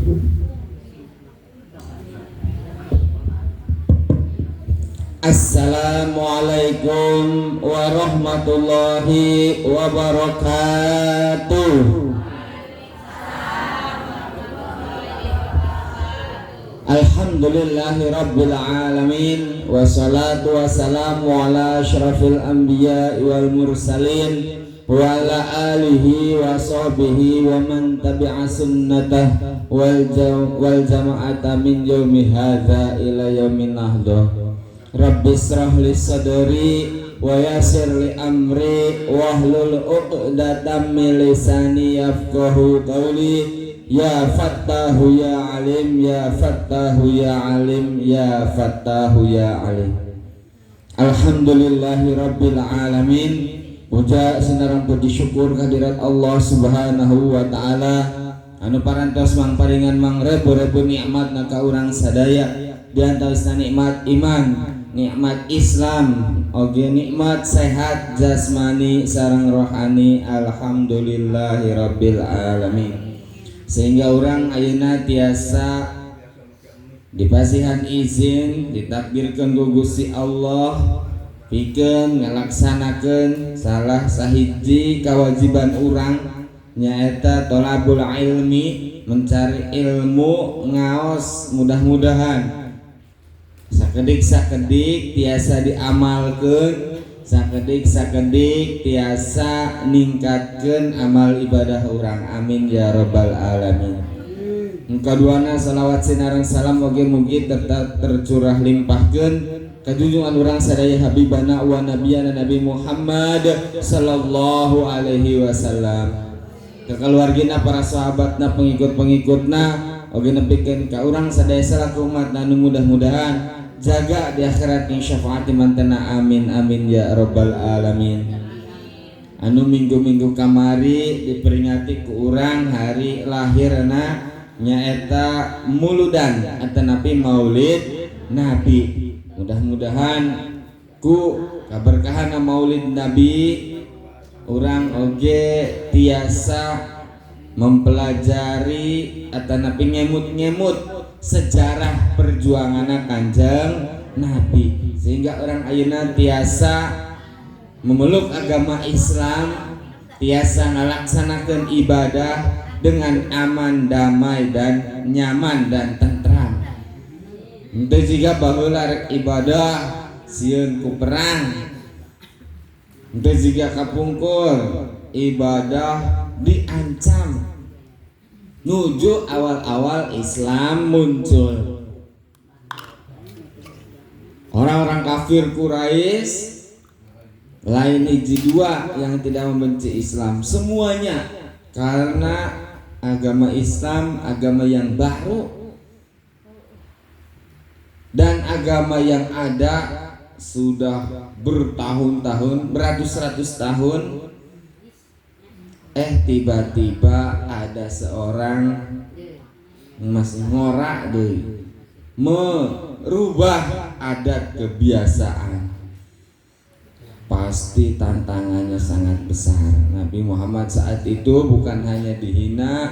Assalamualaikum warahmatullahi wabarakatuh. Alhamdulillahi rabbil alamin, wassalatu wassalamu ala asyrafil anbiya wal mursalin wa ala alihi wa sahbihi wa man tabi'a sunnatah wal jama'ata min yaumi hadza ila yaumin nahdah. Rabbi israh li sadri wa yassir li amri wahlul 'uqdatam min lisani yafqahu qawli. Ya Fattahu ya Alim, ya Fattahu ya Alim, ya Fattahu ya Alim. Alhamdulillahi rabbil alamin. Puja sinarang puji syukur kehadirat Allah Subhanahu wa taala anu parantos mangparingan mangrebu-rebu nikmat na ka urang sadaya, di antawisna nikmat iman, nikmat Islam, oge nikmat sehat jasmani sareng rohani. Alhamdulillahi rabbil alamin. Sehingga orang ayeuna tiasa dipasihan izin ditakdirkeun ku Gusti Allah pikeun ngalaksanakeun salah sahiji kawajiban urang nyaeta thalabul ilmi, mencari ilmu ngaos. Mudah-mudahan sakedik-sakedik tiasa diamalkeun, sakedik-sakedik tiasa ningkatkeun amal ibadah urang. Amin ya rabbal alamin. Kaduana salawat sinareng salam mugi-mugi tetap tercurah limpahkeun ka junjungan urang sadaya habibana wa nabiyana Nabi Muhammad sallallahu alaihi wasallam, ka keluargina, para sahabatna, pengikut-pengikutna, oge nepikeun ka urang sadaya salaku umat anu mudah-mudahan jaga di akhirat ning syafaat mantena. Amin amin ya rabbal alamin. Anu minggu-minggu kamari diperingati ku urang hari lahirna nyaeta muludan atanapi maulid nabi. Mudah-mudahan ku kaberkahan maulid nabi urang oge tiasa mempelajari atanapi ngemut-ngemut sejarah perjuangan Kanjeng Nabi, sehingga orang ayeuna tiasa memeluk agama Islam, tiasa ngalaksanakeun ibadah dengan aman, damai dan nyaman dan tentram. Henteu jiga baheula rek ibadah sieun ku perang, henteu jiga kapungkur ibadah diancam. Nuju awal-awal Islam muncul, orang-orang kafir Quraisy lain hiji dua yang tidak membenci Islam, semuanya karena agama Islam agama yang baru dan agama yang ada sudah bertahun-tahun, beratus-ratus tahun. Tiba-tiba ada seorang masih ngorak deh merubah adat kebiasaan. Pasti tantangannya sangat besar. Nabi Muhammad saat itu bukan hanya dihina,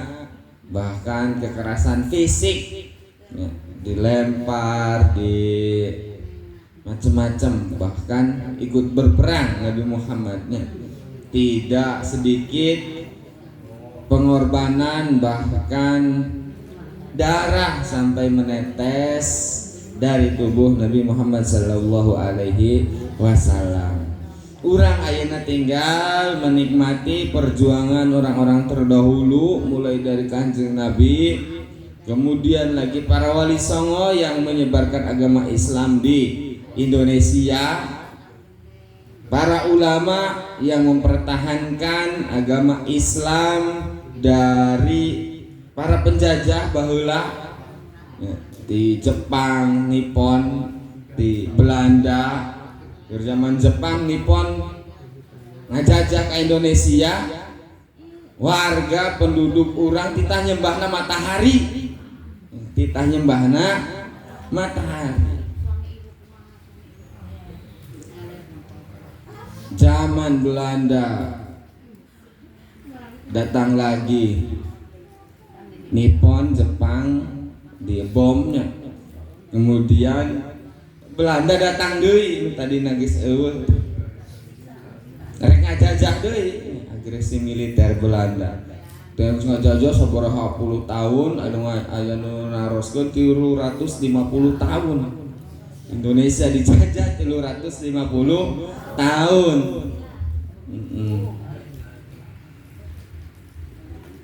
bahkan kekerasan fisik ya, dilempar, di macam-macam, bahkan ikut berperang Nabi Muhammadnya. Tidak sedikit pengorbanan, bahkan darah sampai menetes dari tubuh Nabi Muhammad sallallahu alaihi wasallam. Urang ayeuna tinggal menikmati perjuangan orang-orang terdahulu, mulai dari Kanjeng Nabi, kemudian lagi para wali songo yang menyebarkan agama Islam di Indonesia, para ulama yang mempertahankan agama Islam dari para penjajah baheula ya, di Jepang, Nippon, di Belanda, di zaman Jepang, Nippon ngajajah ke Indonesia, warga penduduk urang titah nyembahna matahari, titah nyembahna matahari. Zaman Belanda datang lagi Nippon Jepang dibomnya, kemudian Belanda datang deui tadi nagis eueuh rek ngajajah deui agresi militer Belanda dan ngajajah sabaraha puluh tahun aya nu naroskeun 350 tahun Indonesia dijajah 350 tahun.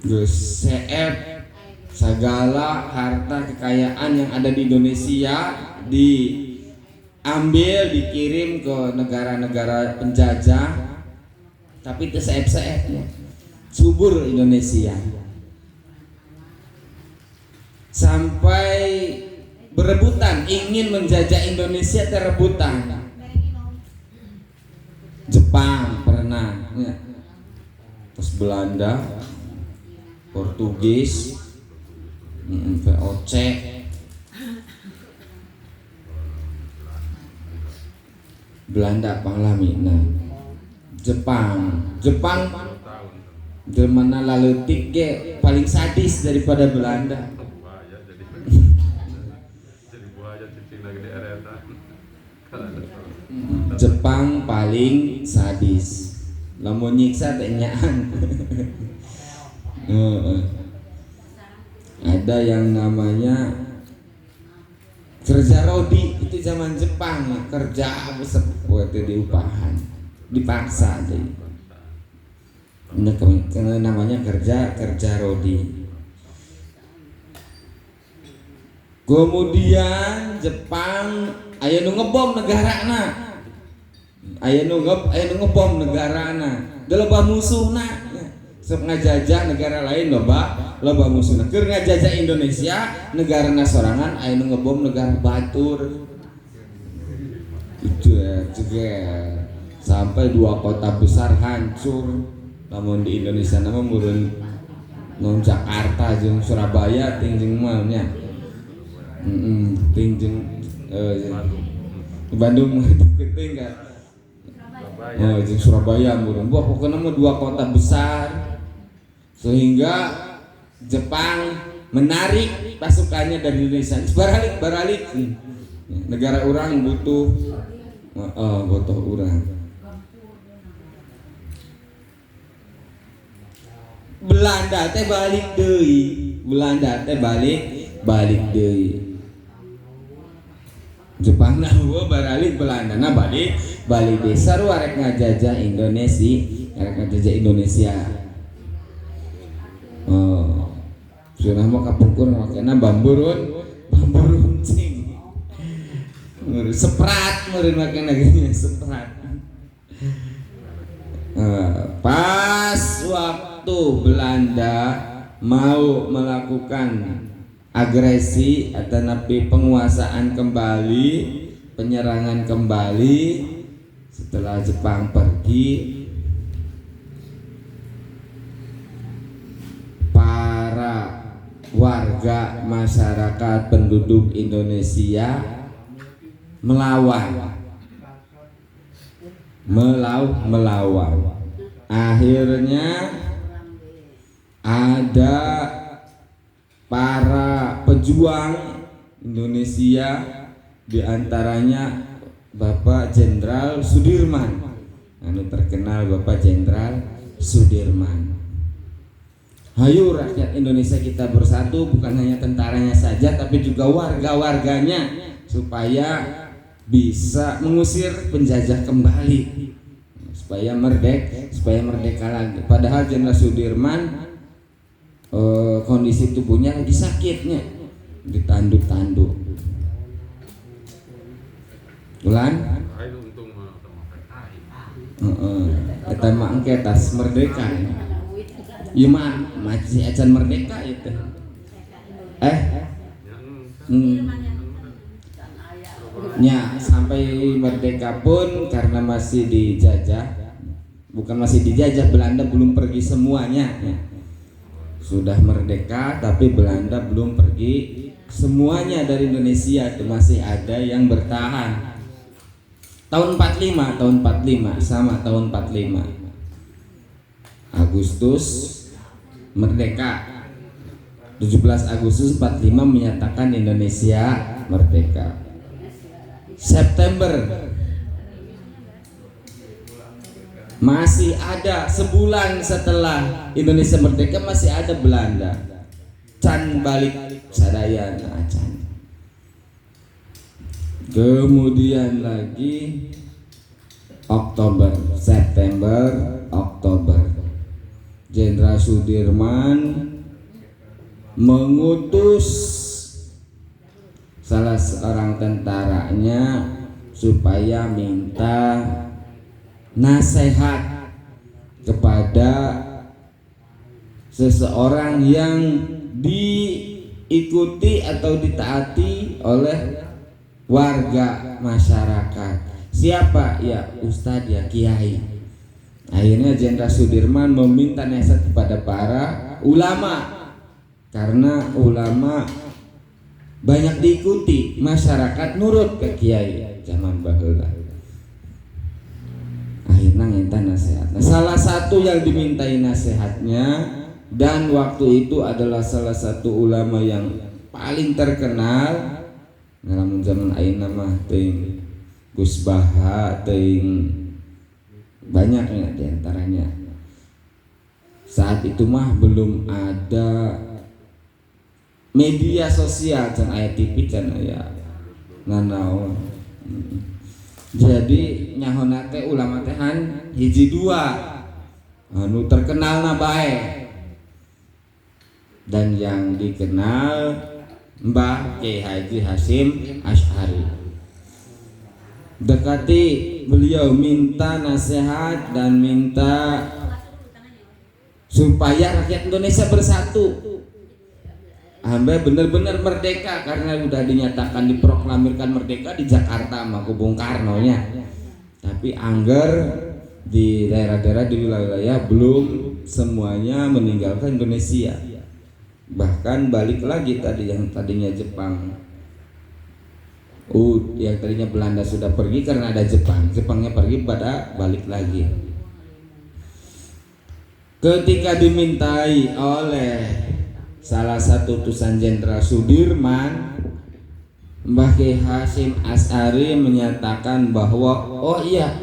Geus CF segala harta kekayaan yang ada di Indonesia diambil dikirim ke negara-negara penjajah, tapi itu CF-nya subur Indonesia sampai berebutan ingin menjajah Indonesia terebutan. Jepang pernah ya. Terus Belanda, Portugis, VOC, Belanda Panglamina, Jepang Jerman laletik ge paling sadis daripada Belanda. Jepang paling sadis, lamun nyiksa teh nyaan. Ada yang namanya kerja rodi itu zaman Jepang, kerja buat diupahan, dipaksa deh. Ini namanya kerja rodi. Kemudian Jepang aya nu ngebom negarana, aya nu ngebom negarana, loba musuhna. Sok ngajajah negara lain loba musuhna. Keur ngajajah Indonesia negarana sorangan aya nu ngebom negara batur. Itu ya juga sampai 2 kota besar hancur. Namun di Indonesia nama meureun non Jakarta jeung Surabaya tingjeng mah nya. Tingjeng Bandung geuting ka. Oh, jeung Surabaya meureun. Pokoknya mah 2 kota besar. Sehingga Jepang menarik pasukannya dari Indonesia. Baralik negara orang butuh orang. Belanda teh balik deui. Jepang nah baralik Belanda nah balik deui sarua rek ngajajah Indonesia. Sudah mau kapungkur makanya bambu runcing seprat meureun makanya gini seprat. Pas waktu Belanda mau melakukan agresi atau napi penguasaan kembali, penyerangan kembali setelah Jepang pergi, warga masyarakat penduduk Indonesia melawan. Akhirnya ada para pejuang Indonesia, diantaranya Bapak Jenderal Sudirman, anu terkenal Bapak Jenderal Sudirman. Hayu rakyat Indonesia kita bersatu, bukan hanya tentaranya saja tapi juga warga-warganya, supaya bisa mengusir penjajah kembali, supaya merdeka lagi. Padahal Jenderal Sudirman kondisi tubuhnya lagi sakitnya, ditanduk-tanduk. Ulan? Kita mah angketas merdeka. Ieu mah masih acan merdeka itu. Nya sampai merdeka pun karena masih dijajah, bukan masih dijajah, Belanda belum pergi semuanya. Sudah merdeka tapi Belanda belum pergi semuanya dari Indonesia, itu masih ada yang bertahan. Tahun 45 sama tahun 45 Agustus merdeka. 17 Agustus 45 menyatakan Indonesia merdeka. September masih ada sebulan setelah Indonesia merdeka, masih ada Belanda can balik sadayana can. Kemudian lagi Oktober, September, Oktober, Jenderal Sudirman mengutus salah seorang tentaranya supaya minta nasihat kepada seseorang yang diikuti atau ditaati oleh warga masyarakat. Siapa? Ya Ustadz, ya Kiai. Akhirnya Jenderal Sudirman meminta nasihat kepada para ulama, karena ulama banyak diikuti, masyarakat nurut ke kiai zaman baheula. Akhirnya minta nasihat. Nah, salah satu yang dimintai nasihatnya dan waktu itu adalah salah satu ulama yang paling terkenal dalam zaman ayeuna mah teuing Gus Baha, teuing banyaknya diantaranya. Saat itu mah belum ada media sosial, can aya TV, can aya nanaon. Jadi nyahona teh ulama teh hiji dua anu terkenal na bae, dan yang dikenal Mbah Kiai Haji Hasyim Asy'ari. Dekati beliau, minta nasihat dan minta supaya rakyat Indonesia bersatu sampai benar-benar merdeka, karena sudah dinyatakan diproklamirkan merdeka di Jakarta sama Bung Karno nya. Tapi angger di daerah-daerah di wilayah belum semuanya meninggalkan Indonesia. Bahkan balik lagi tadi yang tadinya Jepang, yang tadinya Belanda sudah pergi karena ada Jepangnya pergi pada balik lagi. Ketika dimintai oleh salah satu utusan Jenderal Sudirman, Mbah Kiai Hasyim Asy'ari menyatakan bahwa oh iya,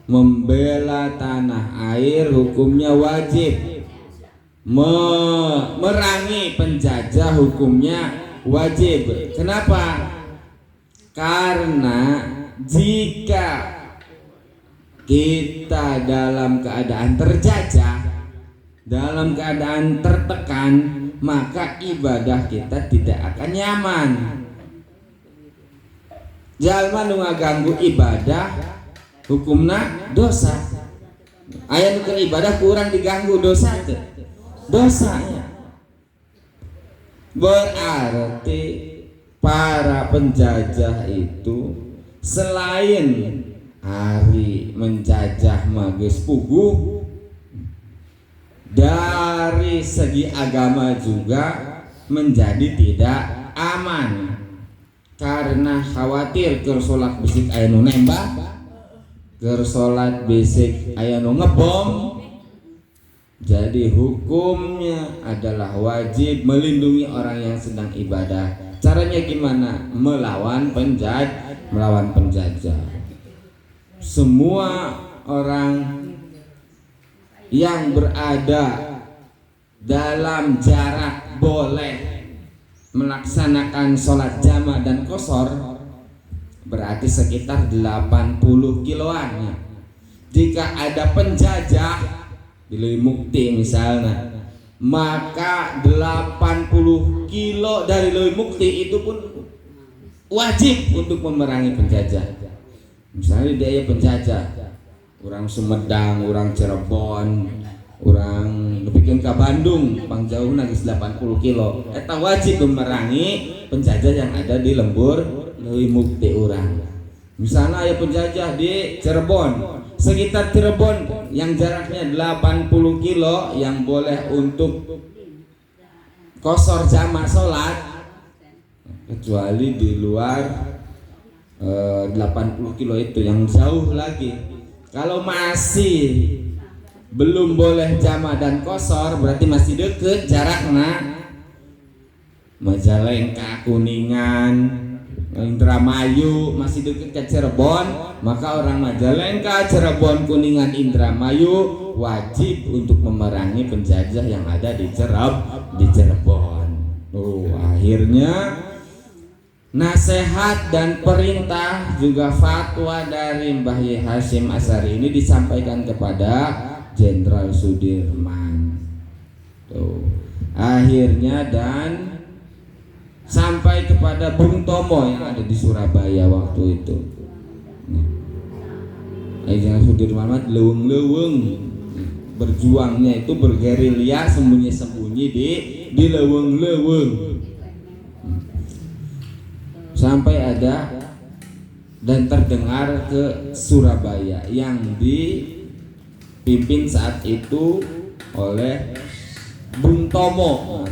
membela tanah air hukumnya wajib, memerangi penjajah hukumnya wajib. Kenapa? Karena jika kita dalam keadaan terjajah, dalam keadaan tertekan, maka ibadah kita tidak akan nyaman. Jalma nu ngaganggu ibadah hukumna dosa. Aya nu ibadah kurang diganggu dosa teh. Dosanya. Berarti para penjajah itu selain hari menjajah magis puguh, dari segi agama juga menjadi tidak aman, karena khawatir keur salat bisik aya nu nembak, keur salat bisik aya nu ngebom. Jadi hukumnya adalah wajib melindungi orang yang sedang ibadah. Caranya gimana? Melawan penjajah. Semua orang yang berada dalam jarak boleh melaksanakan sholat jamaah dan qashar, berarti sekitar 80 kiloan. Jika ada penjajah di Leuwi Mukti misalnya, maka 80 kilo dari Leuwi Mukti itu pun wajib untuk memerangi penjajah. Misalnya dia penjajah orang Sumedang, orang Cirebon, orang nepikeun ka Bandung, pangjauhna geus 80 kilo. Eta wajib memerangi penjajah yang ada di lembur Leuwi Mukti urang. Misalnya aya penjajah di Cirebon, sekitar Cirebon yang jaraknya 80 kilo yang boleh untuk qashar jamaah salat, kecuali di luar 80 kilo itu yang jauh lagi. Kalau masih belum boleh jamaah dan qashar, berarti masih deket jaraknya, Majalengka, Kuningan, Indramayu masih dekat ke Cirebon, maka orang Majalengka, Cirebon, Kuningan, Indramayu wajib untuk memerangi penjajah yang ada di Cirebon. Akhirnya nasihat dan perintah juga fatwa dari Mbah Yai Hasyim Asy'ari ini disampaikan kepada Jenderal Sudirman. Akhirnya dan sampai kepada Bung Tomo yang ada di Surabaya waktu itu. Jenderal Sudirman leweng-leweng berjuangnya itu bergerilya sembunyi-sembunyi di leweng-leweng. Sampai ada dan terdengar ke Surabaya yang dipimpin saat itu oleh Bung Tomo,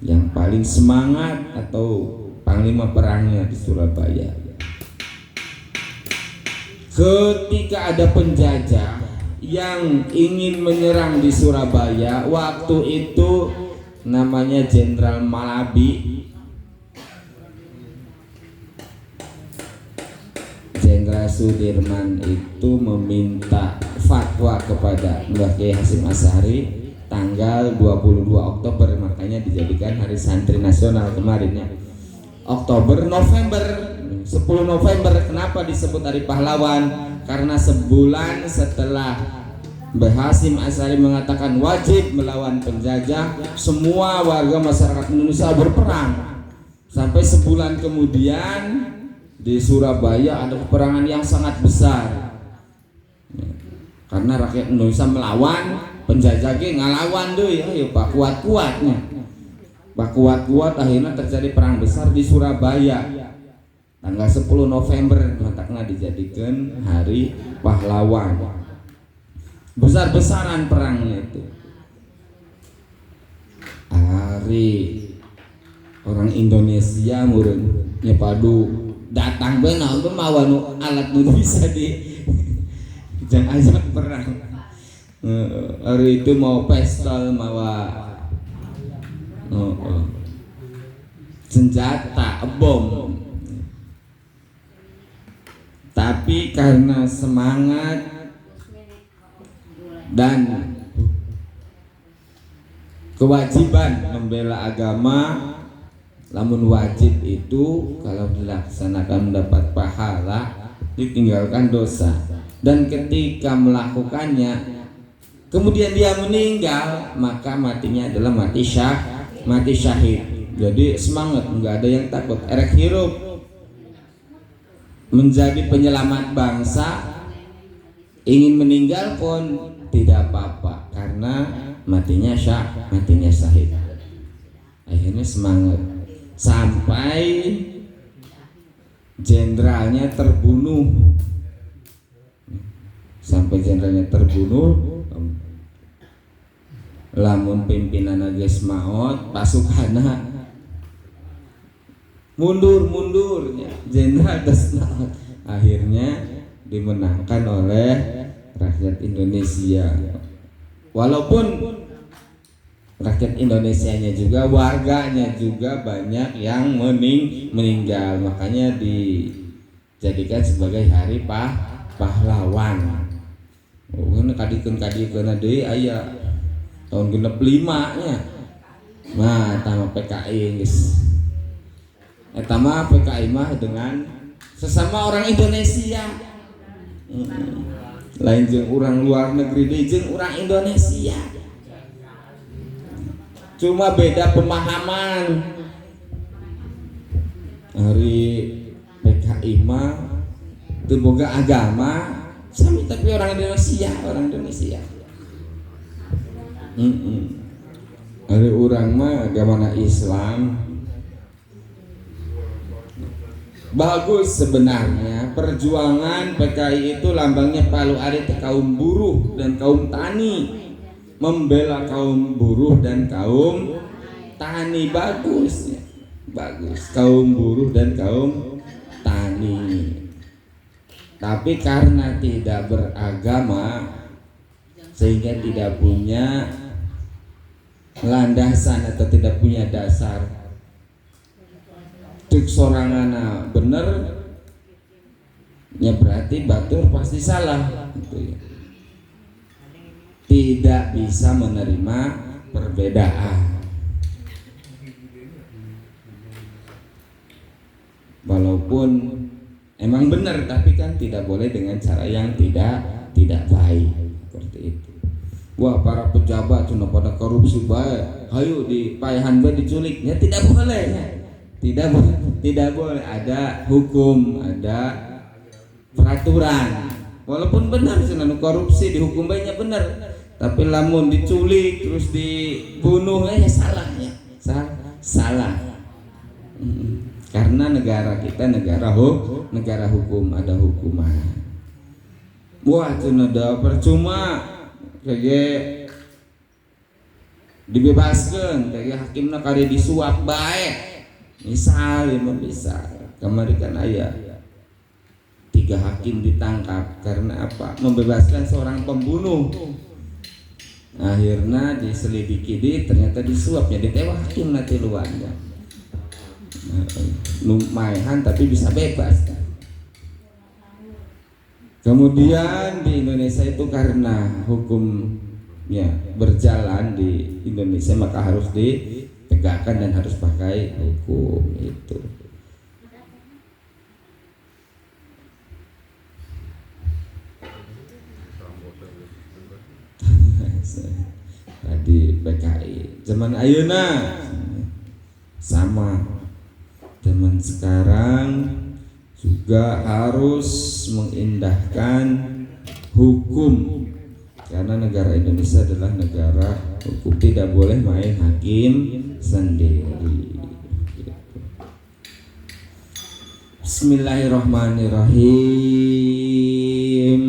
yang paling semangat atau panglima perangnya di Surabaya. Ketika ada penjajah yang ingin menyerang di Surabaya, waktu itu namanya Jenderal Malabi. Jenderal Sudirman itu meminta fatwa kepada Mbah Yai Hasyim Asy'ari tanggal 22 Oktober, makanya dijadikan Hari Santri Nasional kemarin ya. Oktober, November, 10 November. Kenapa disebut Hari Pahlawan? Karena sebulan setelah Mbah Hasyim Asy'ari mengatakan wajib melawan penjajah, semua warga masyarakat Indonesia berperang. Sampai sebulan kemudian di Surabaya ada peperangan yang sangat besar. Karena rakyat Indonesia melawan penjajah ngalawan deh ya Pak kuat-kuatnya. Pak kuat-kuat akhirnya terjadi perang besar di Surabaya. Tanggal 10 November makanya dijadikan Hari Pahlawan. Besar-besaran perangnya itu. Hari orang Indonesia muridnya padu datang benar untuk mawan alat nu bisa di jangan ajak perang. Hari itu mau pistol, mau senjata, bom. Tapi karena semangat dan kewajiban membela agama, lamun wajib itu kalau dilaksanakan mendapat pahala, ditinggalkan dosa. Dan ketika melakukannya kemudian dia meninggal, maka matinya adalah mati syahid. Jadi semangat, nggak ada yang takut. Erek hirup menjadi penyelamat bangsa, ingin meninggal pun tidak apa-apa karena matinya syahid. Akhirnya semangat sampai jenderalnya terbunuh. Lamun pimpinan geus maot, pasukana mundur jenderal geus maot. Akhirnya dimenangkan oleh rakyat Indonesia. Walaupun rakyat Indonesianya juga, warganya juga banyak yang meninggal, makanya dijadikan sebagai Hari Pahlawan. Kadikeun deui aya tahun 65 nya. Nah, tama PKI geus. Eta mah PKI mah dengan sesama orang Indonesia. Lain jeung urang luar negeri deui jeung urang Indonesia. Cuma beda pemahaman. Hari PKI mah teu boga agama sami tapi orang Indonesia. Hari urang mah agamana Islam. Bagus sebenarnya perjuangan PKI itu lambangnya palu arit kaum buruh dan kaum tani, membela kaum buruh dan kaum tani. Bagus kaum buruh dan kaum tani. Tapi karena tidak beragama sehingga tidak punya landasan atau tidak punya dasar, cek sorangana bener ya berarti batur pasti salah gitu ya. Tidak bisa menerima perbedaan walaupun emang benar, tapi kan tidak boleh dengan cara yang tidak baik seperti itu. Wah, para pejabat cuma pada korupsi baik, hayu di payahan bae diculiknya tidak boleh ya. Tidak boleh, ada hukum, ada peraturan. Walaupun benar cenah korupsi dihukum baiknya benar, tapi lamun diculik terus dibunuh ya salah ya. Salah. Karena negara kita negara hukum, ada hukuman. Wah, cenah da percuma kayak dibebaskan, kayak hakimna kali disuap baik. Misal kemarin kan ayah 3 hakim ditangkap karena apa? Membebaskan seorang pembunuh. Akhirnya diselidiki ternyata disuapnya ditewa hakim nanti luarnya. Lumayan tapi bisa bebas. Kemudian di Indonesia itu karena hukumnya berjalan di Indonesia maka harus ditegakkan dan harus pakai hukum itu. Tadi PKI zaman ayeuna sama, zaman sekarang juga harus mengindahkan hukum karena negara Indonesia adalah negara hukum, tidak boleh main hakim sendiri. Bismillahirrahmanirrahim.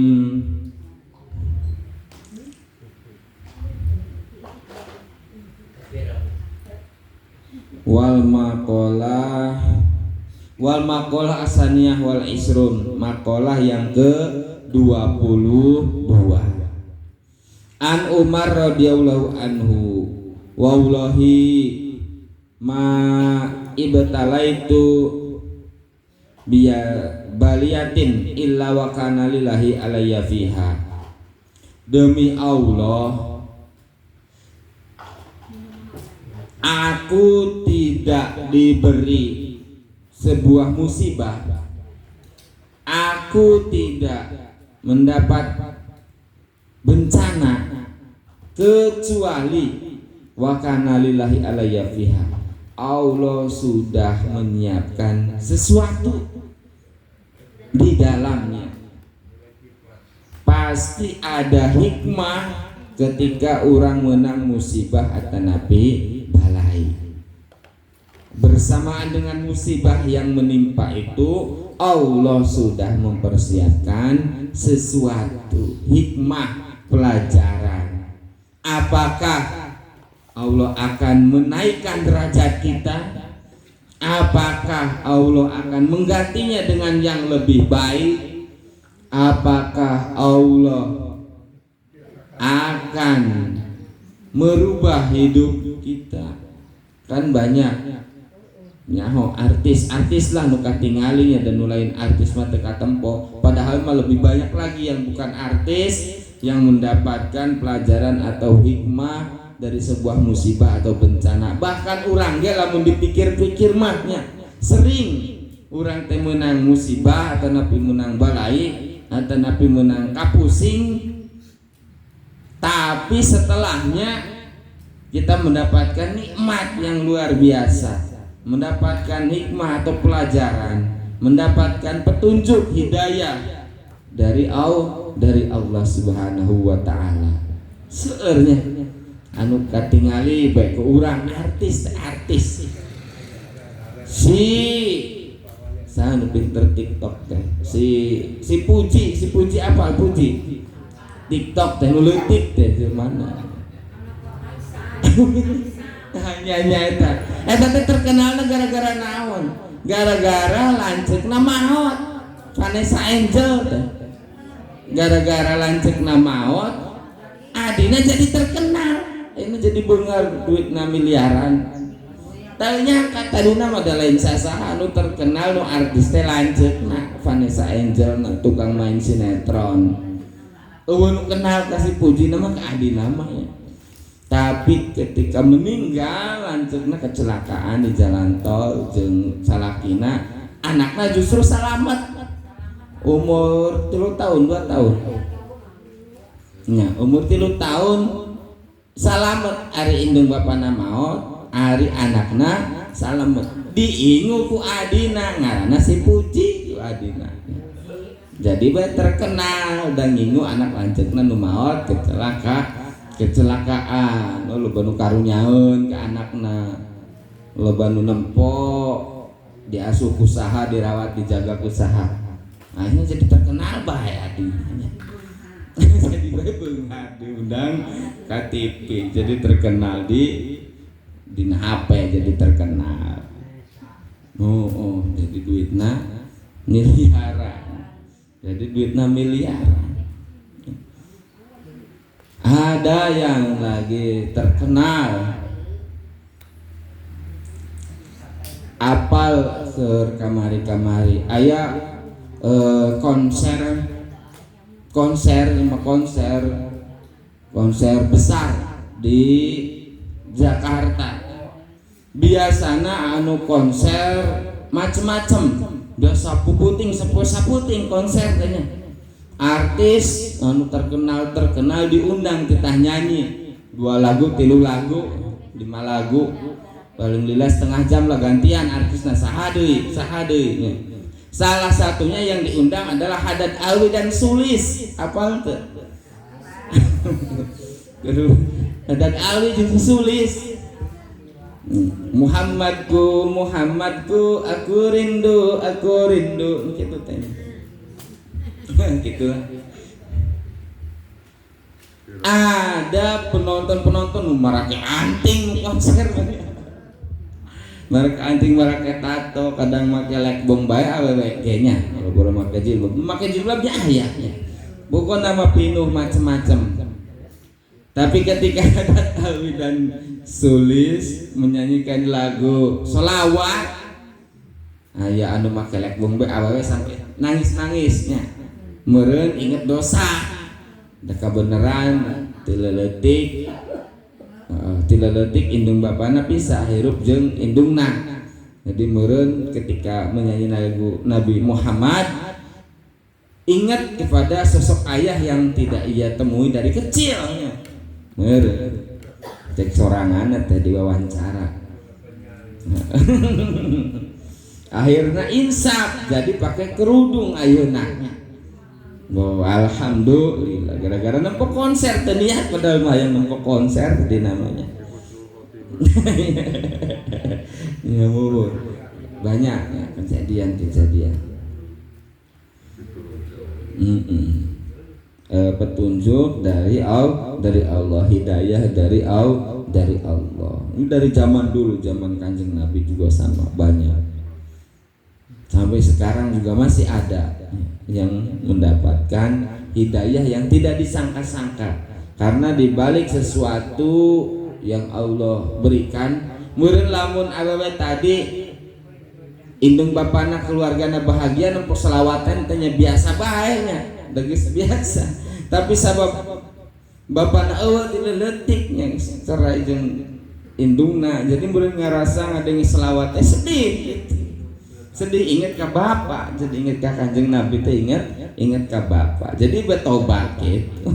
Wal maqalah asaniyah wal isrun, maqalah yang ke-22. An Umar radhiyallahu anhu, wallahi ma ibtalaitu biya baliyatin illa wa kana lillahi alayya fiha. Demi Allah, aku tidak diberi sebuah musibah, aku tidak mendapat bencana kecuali wa kana lillahi alayya fiha, Allah sudah menyiapkan sesuatu di dalamnya. Pasti ada hikmah ketika orang menang musibah atau nabi balai. Bersamaan dengan musibah yang menimpa itu, Allah sudah mempersiapkan sesuatu hikmah pelajaran. Apakah Allah akan menaikkan derajat kita? Apakah Allah akan menggantinya dengan yang lebih baik? Apakah Allah akan merubah hidup kita? Kan banyak nyaho artis lah nu katinggalinya dan nulain artis mah teka tempo, padahal mah lebih banyak lagi yang bukan artis yang mendapatkan pelajaran atau hikmah dari sebuah musibah atau bencana. Bahkan urang ge lamun dipikir-pikir mahnya sering urang teh menang musibah atau napi menang balai atau napi menang kapusing, tapi setelahnya kita mendapatkan nikmat yang luar biasa, mendapatkan hikmah atau pelajaran, mendapatkan petunjuk hidayah dari Allah Subhanahu wa taala. Seurnya anu katingali baik ke urang artis si saya nu pinter TikTok teh si Puji apa Puji TikTok teh nu leutik teh di mana hanya eta teh terkenal gara-gara naon, gara-gara lanceukna maot Vanessa Angel teh, gara-gara lanceukna maot adina jadi terkenal, ini jadi beungar duitna miliaran. tanya kata dina mah lain sasaha anu terkenal nu artis teh lanceukna Vanessa Angel na tukang main sinetron. Nu kenal kasih puji nama ke adi namanya. Tapi ketika meninggal lanceukna kecelakaan di jalan tol jeung salakina anakna justru selamat umur 3 tahun 2 tahun. Nya umur 3 tahun salamet ari indung bapana maot, ari anakna salamet. Diingu ku adina ngaranna si Puji ku adina. Jadi bae terkenal dan ngingu anak lanceukna nu maot kecelakaan. Loba nu karunyaeun ka anakna. Loba nu nempo diasuh ku saha, dirawat dijaga ku saha. Akhirnya jadi terkenal bae adina. Jadi beungat diundang ke TV, jadi terkenal di HP, jadi terkenal. Jadi duitna miliaran, jadi duitna miliaran. Ada yang lagi terkenal apal ser kamari-kamari aya konser besar di Jakarta. Biasana anu konser macem-macem, biasa puting saputing konser tanya. Artis anu terkenal diundang titah nyanyi 2 lagu 3 lagu 5 lagu paling lila setengah jam lah gantian artisna saha deui. Salah satunya yang diundang adalah Haddad Alwi dan Sulis. Apal teu? Haddad Alwi jeung Sulis. Muhammadku aku rindu kitu teh. Gitu. Ada penonton marake anting konser. Mereka anting mereka tato kadang make lekbong bae awewe nya kalau boro make jilbab ya aya bukan nama pinuh macem-macem. Tapi ketika Haddad Alwi dan Sulis menyanyikan lagu solawat aya anu make lekbong bae awewe sampai nangis-nangisnya meureun inget dosa da kabeneran tileletik indung bapana pisah hirup jeung indungna. Jadi meureun ketika menyanyi lagu Nabi Muhammad ingat kepada sosok ayah yang tidak ia temui dari kecilnya. Meureun cek sorangan teh diwawancara. Akhirnya insaf jadi pakai kerudung ayeuna. Alhamdulillah gara-gara nempo konser teniat padahal mah yang nempo konser tadi namanya. Ya banyak ya kejadian. Petunjuk dari Allah, hidayah dari Allah. Ini dari zaman dulu, zaman Kanjeng Nabi juga sama banyak. Sampai sekarang juga masih ada yang mendapatkan hidayah yang tidak disangka-sangka, karena dibalik sesuatu yang Allah berikan meureun lamun awewe tadi indung bapana keluargana bahagia nempo selawatan tanya biasa bae nya geus biasa, tapi sabab bapana eueuh dileutiknya cerai jeung indungna jadi meureun ngarasa ngadengi selawat sedih gitu. Sedih inget ke bapak, jadi inget ke Kanjeng Nabi teh inget ke bapak, jadi betobat gitu.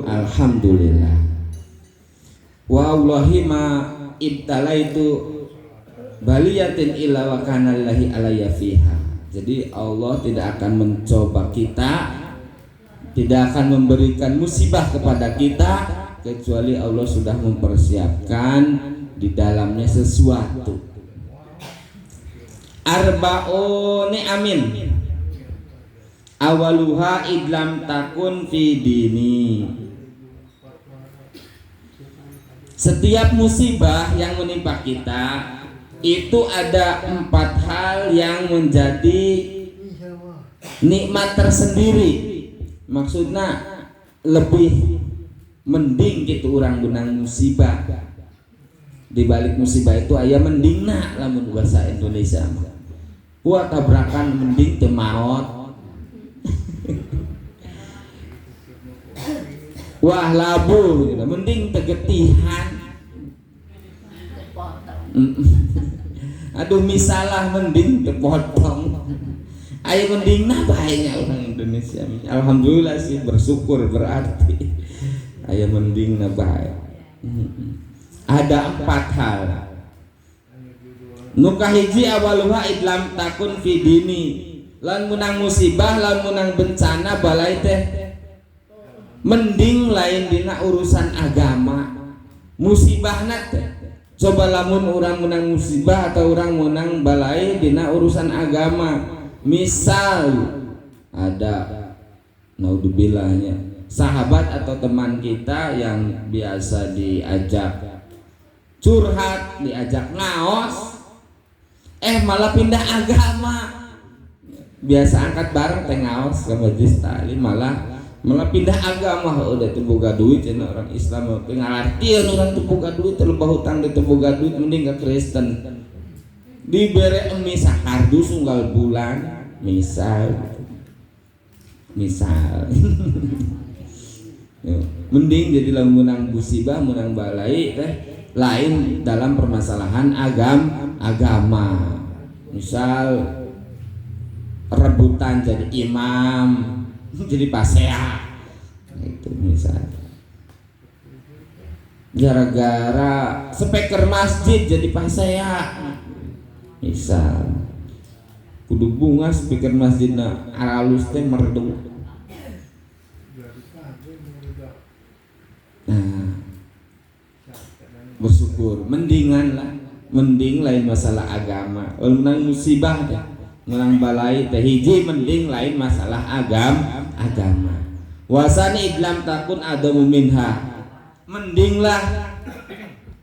Alhamdulillah. Wallahi ma ibtalaitu baliyatin illa wa kana lillahi alayya fiha. Jadi Allah tidak akan mencoba kita, tidak akan memberikan musibah kepada kita kecuali Allah sudah mempersiapkan di dalamnya sesuatu. Arba'uni amin awaluha idlam takun fi dini. Setiap musibah yang menimpa kita itu ada 4 hal yang menjadi nikmat tersendiri. Maksudnya lebih mending gitu orang benang musibah. Di balik musibah itu aya mendingna lamun bahasa Indonesia mah. Wah tabrakan mending teu maot. Wah labu gitu. Mending tegetihan. Aduh misalah mending tepotong. Aya mendingna bae orang Indonesia. Alhamdulillah sih bersyukur berarti. Aya mendingna bae. Ada 4 hal. Nu kahiji awaluha idlam takun fi dini. Lamun menang musibah, lamun menang bencana balai teh mending lain dina urusan agama. Musibahna teh coba lamun orang menang musibah atau orang menang balai dina urusan agama. Misal ada naudzubillah sahabat atau teman kita yang biasa diajak curhat, diajak ngaos, malah pindah agama. Biasa angkat bareng teh ngaos ke majelis taklim malah pindah agama. Udah teu boga duit cenah orang Islam teh ngalartieun urang teu boga duit, teu loba hutang teu boga duit mending ka Kristen. Dibere emi sakardus unggal bulan misal mending jadi lamun menang musibah menang balai teh lain dalam permasalahan agama. Misal rebutan jadi imam, jadi pasea itu misal. Gara-gara speaker masjid jadi pasea misal. Kudu bunga speaker masjidna aralus teh merdu. Nah, bersyukur mending lain masalah agama. Menang musibah teh menang balai teh hiji mending lain masalah agama. Wasani idlam takun adamu minha. Mendinglah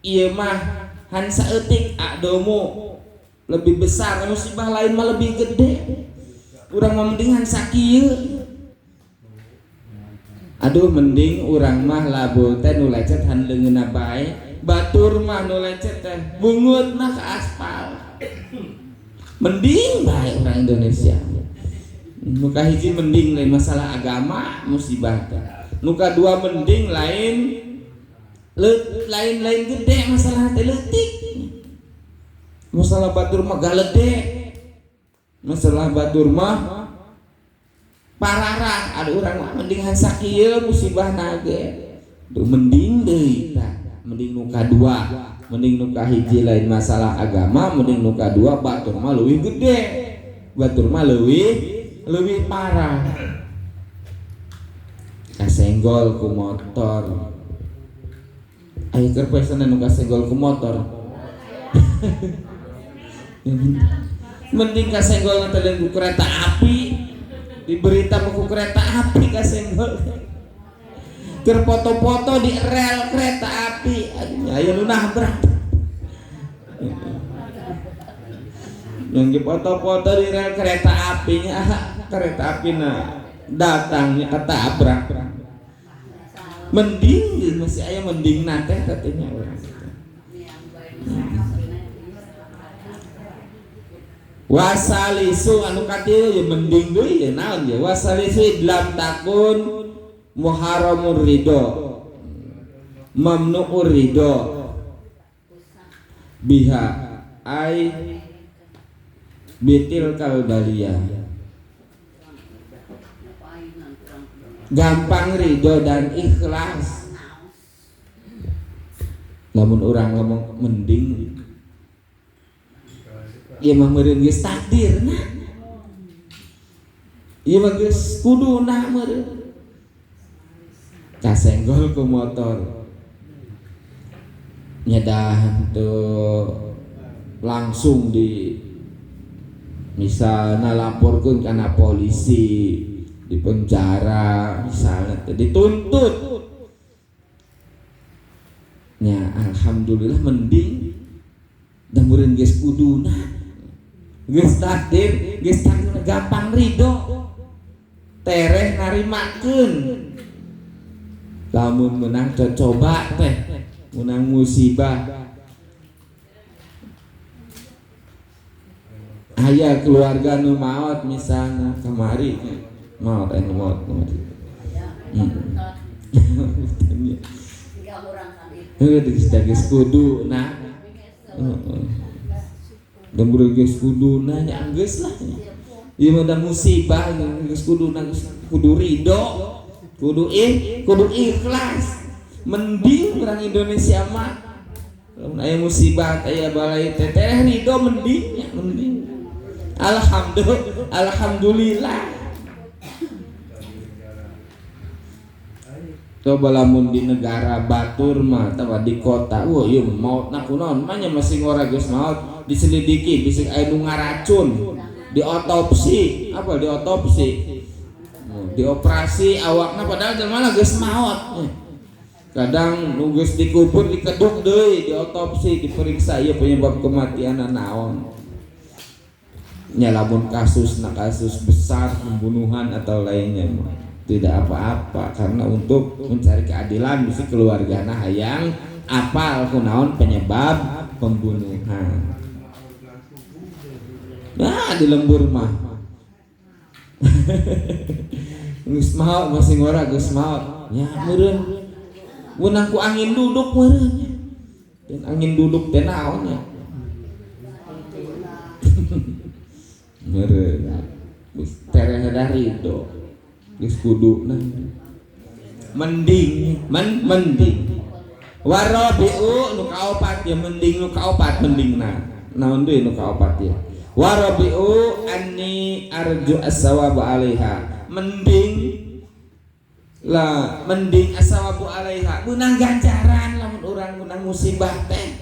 ieu mah han saeutik adamu lebih besar, musibah lain mah lebih gede. Urang mah mending han sakieu. Aduh mending urang mah labu teh nu lecet han leungeunna bae, batur mah nu lecet teh bungut mah ka aspal. Mending bae urang Indonesia. Nu kahiji mending lain masalah agama musibah teh. Nu kadua mending lain gede masalah teh leutik. Masalah batur mah galede. Masalah batur mah pararah. Ada orang mah mending han sakieu musibah nage. Duh mending deui tah. Mending nu kadua, mending nu kahiji lain masalah agama, mending nu kadua batur mah leuwih gede. Batur mah leuwih parah. Kasenggol ku motor. Aya keur pesanan nu kasenggol ku motor. Mending kasenggol teh ku kereta api. Di berita buku kereta api kasenggol. Keur foto-foto di rel kereta api. Aya nu nabrak. Yang di foto-foto di rel kereta apinya, kereta apina datangnya ketabrak. Mending masih aya mending nate katanya orang. Wasalisu anu katieu ya mending deui ya naon ya. Wasalisu idlam takun muharramur ridho mamnuur ridho biha ai bitil kalbaliyah. Gampang ridho dan ikhlas. Namun orang ngomong mending ieu mah meureun geus takdirna. Ieu mah geus kuduna meureun. Kasenggol ku motor. Nyedahan tuh langsung di misalnya laporkeun kana polisi, di penjara misalnya dituntut. Ya alhamdulillah mending da meureun geus kuduna. Geus takdir gampang ridho tereh narimakeun lamun menang coba teh menang musibah aya keluarga nu maot misalnya kemari maot anu maot kemari geus kudu nah dan geus kudu nah nya geus lah ieu mah musibah geus kudu nah kudu ridho kudu ikhlas mending orang Indonesia mah aya musibah aya balai teteh ridho mending alhamdulillah coba lamun di negara batur mah tawa di kota ieu mautna kunaon mah nya masih ngora geus maut diselidiki bisik aya nu ngaracun diotopsi dioperasi awakna padahal jelema geus maot kadang nu geus dikubur dikeduk deui diotopsi diperiksa ieu penyebab kematianna naon nya lamun kasus besar pembunuhan atau lainnya tidak apa-apa karena untuk mencari keadilan bisa keluargana hayang apal kunaon penyebab pembunuhan nah di lembur mah geus maot masih ngora geus maot nya meureun menang ku angin duduk meureun dan angin duduk teh naon nya meureun geus tereh dari do geus kudu nah mending warabiu nu kaopat ya mending nu kaopat mendingna naon deui nu kaopat ya warabiu anni arju as-sawaba 'alaiha mending as-sawabu 'alaiha menang ganjaran lamun urang menang musibah teh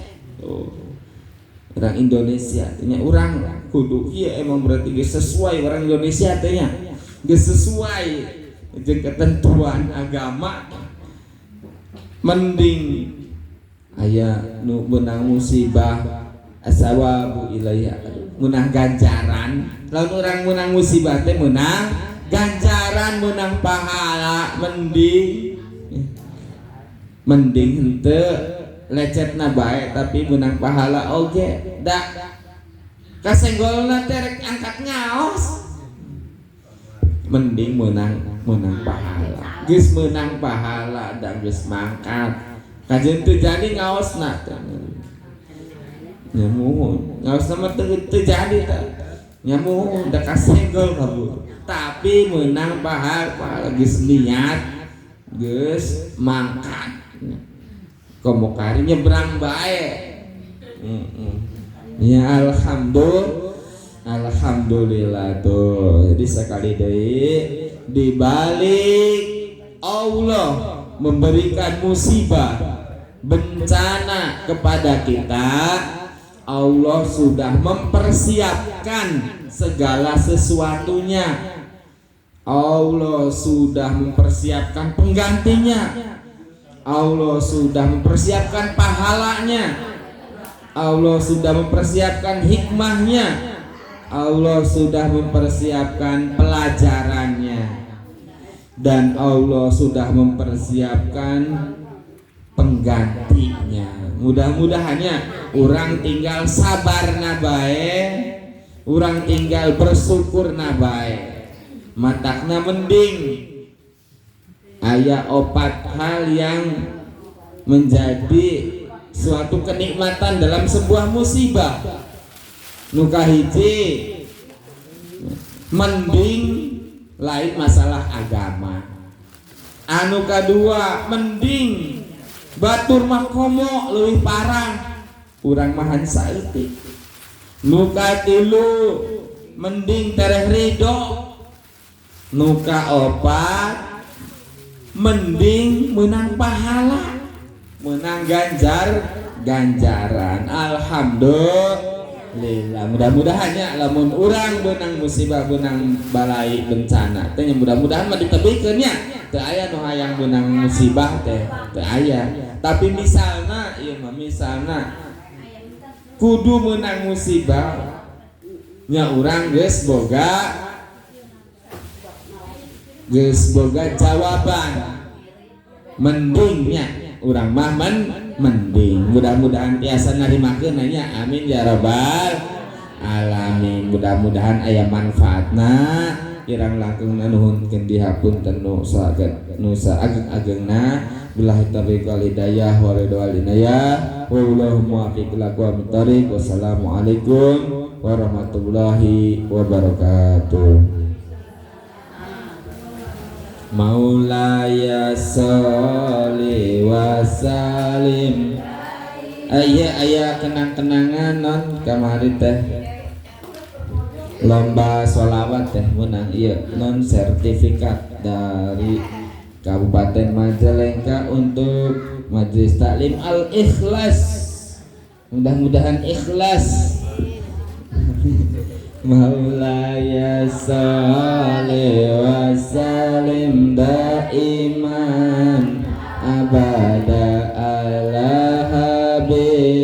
orang Indonesia nya urang kudu ieu emang berarti geus sesuai orang Indonesia teh nya geus sesuai jeung ketentuan agama mending aya nu menang musibah as-sawabu ilaiha menang ganjaran lamun urang menang musibah teh menang ganjaran menang pahala mending henteu lecetna bae tapi menang pahala oge da kasenggolna teh rek angkat ngaos mending menang pahala geus menang pahala da geus mangkat kajeun teu jadi ngaosna teh nyamuhun ngaosna mah teu jadi teh nyamuhun da kasenggol kabur tapi menang pahala geus niat geus mangkat komo kari nyebrang bae ya alhamdulillah tuh jadi sekali deui dibalik Allah memberikan musibah bencana kepada kita Allah sudah mempersiapkan segala sesuatunya Allah sudah mempersiapkan penggantinya Allah sudah mempersiapkan pahalanya Allah sudah mempersiapkan hikmahnya Allah sudah mempersiapkan pelajarannya dan Allah sudah mempersiapkan penggantinya mudah-mudahannya orang tinggal sabar nabae orang tinggal bersyukur nabae matakna mending aya opat hal yang menjadi suatu kenikmatan dalam sebuah musibah nu kahiji mending lain masalah agama anu kadua mending batur makomo leuwih parah urang mahan saeutik nu katilu mending tereh ridho nu kaopat mending menang pahala menang ganjaran alhamdulillah mudah-mudahannya lamun urang benang musibah benang balai bencana teh mudah-mudahan mah ditebikeun nya teu aya nu hayang benang musibah teh teu aya tapi misalna ieu mah misalna kudu menang musibah nya urang geus boga jawaban mendingnya urang mah mending mudah-mudahan tiasa narimakeun nya amin ya rabbal alamin mudah-mudahan aya manfaatna kirang langkung nuhunkeun dihapunten nusa ageng-agengna billahi taufiq wal hidayah wa ridwal inayah wallahu muwaffiq ila aqwamit thoriq wassalamualaikum warahmatullahi wabarakatuh. Maulaya sholli wa salim. Aya kenang-kenangan non kamari teh lomba sholawat teh menang iya non sertifikat dari Kabupaten Majalengka untuk Majelis Taklim Al Ikhlas. Mudah-mudahan ikhlas. Maulaya sholli wa salim daiman abada ala habibika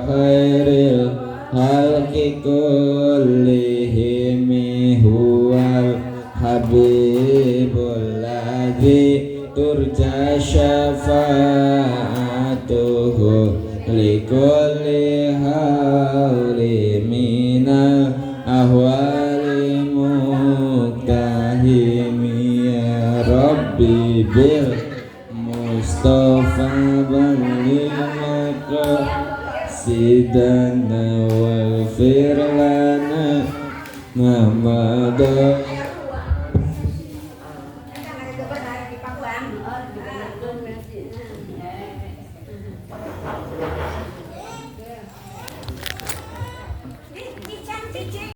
khairil khalqi kullihim huwal habibul ladzi turja syafa'atuhu likulli hawli minal ahwali muktahimi ya Rabbi bil Mustafa ballimaka sidana wal firlana Muhammad